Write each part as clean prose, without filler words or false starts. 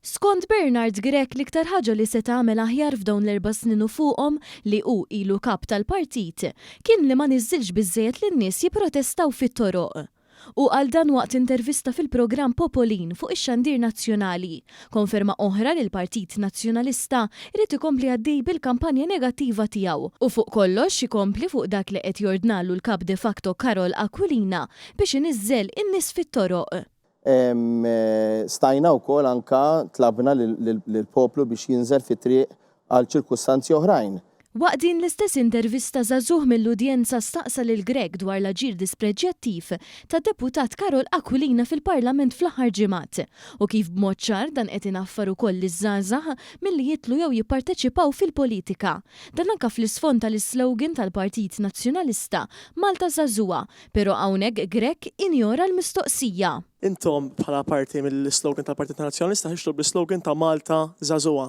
Skont Bernard Grek l-iktar ħaġa li se tagħmel aħjar f'dawn l-4 snin u fuqhom li hu ilu kap tal-partit kien li ma niżżilx biżżejjed lin-nies jipprotestaw fit-toroq. U għal dan waqt intervista fil-programm Popolin fuq ix-xandir nazzjonali, konferma oħra li l-Partit Nazzjonalista irid ikompli għaddej bil-kampanja negattiva tiegħu u fuq kollox ikompli fuq dak li qed jordnalu l-kap de facto Karol Aquilina biex iniżżel in-nies fit-toroq. Stajna wkoll anka tlabna lill-poplu biex jinżel fit-triq għal ċirkustanzi oħrajn. Waqt din l-istess intervista żagħżugħ mill-udjenza staqsa lil Grek dwar l-aġir dispreġġjattiv ta' deputat Karol Aquilina fil-Parlament fl-aħħar ġimgħat u kif b'mod ċar dan qed inaffar ukoll iż-żgħażagħ milli jitlu jew jipparteċipaw fil-politika. Dan anke fl-isfond tal-islogan tal-Partit Nazzjonalista Malta Żagħżugħa, però hawnhekk Grek injora l-mistoqsija. Intom bħala parti mill-slogan tal-Partit Nazzjonalista ħiġtu bl-slogan ta' Malta Żagħżugħa.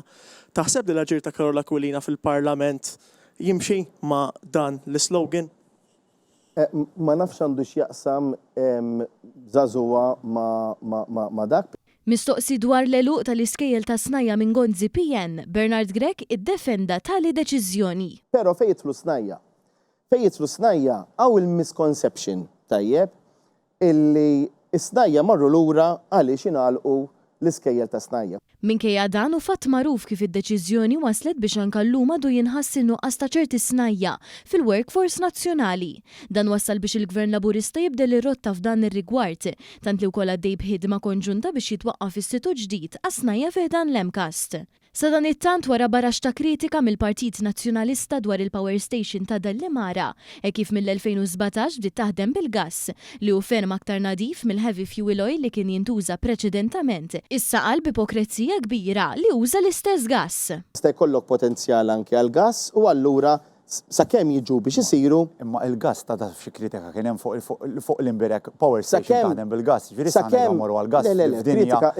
Taħseb li l-aġir ta' Karol Aquilina fil-Parlament jimxi ma' dan l-slogan? Ma nafx għandu x'jaqsam Żagħżugħa ma' dak. Mistoqsi dwar l-eluq tal-iskejjel ta' snajja minn Gonzi PN, Bernard Grek iddefenda tali deċiżjoni. Però fejn jitlu snajja? Fejn jitlu snajja hawn il-misconception tajjeb illi is-snajja marru lura għaliex ingħalqu l-iskejjel ta' snajja. Minkejja dan u fatt magħruf kif id-deċiżjoni waslet biex anke llum għadu jinħass in-nuqqas ta' ċerti snajja fil-workforce nazzjonali. Dan wassal biex il-Gvern Laburista jibdel ir-rotta f'dan ir-rigward, tant li wkoll għaddej b'ħidma konġunta biex jitwaqqaf istitut ġdid għas-snajja fih dan l-Emcast. Sa dan it-tant wara barax ta' kritika mill-Partit Nazzjonalista dwar il-Power Station ta' Dallimara, kif mill-2017 bdiet taħdem bil-gass li hu ferm aktar nadif mill-heavy fuel oil li kien jintuża preċedentament. Issa qal b'ipokrezija kbira li uża l-istess gass. Sta jkollok potenzjal anke għal gass u allura sakemm jiġu biex isiru. Imma il-gass ta' xi kritika kien hemm fuq l-imbirek Power Station taħdem bil-gass. Ġifieri sa nagħmlu għall-gass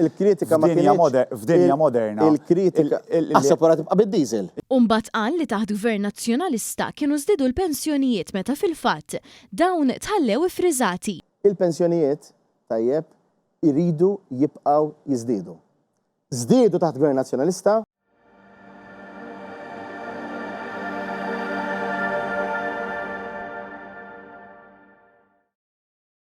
il-kritika ma f'dinja moderna. Il-kritika asseparat tibqa' bid-diesel. Mbagħad qal li taħt Gvern Nazzjonalista kienu żdiedu l-pensjonijiet meta fil-fatt dawn tħallew ifriżati. Il-pensjonijiet tajjeb iridu jibqgħu jiżdiedu. Żdiedu taħt Gvern Nazzjonalista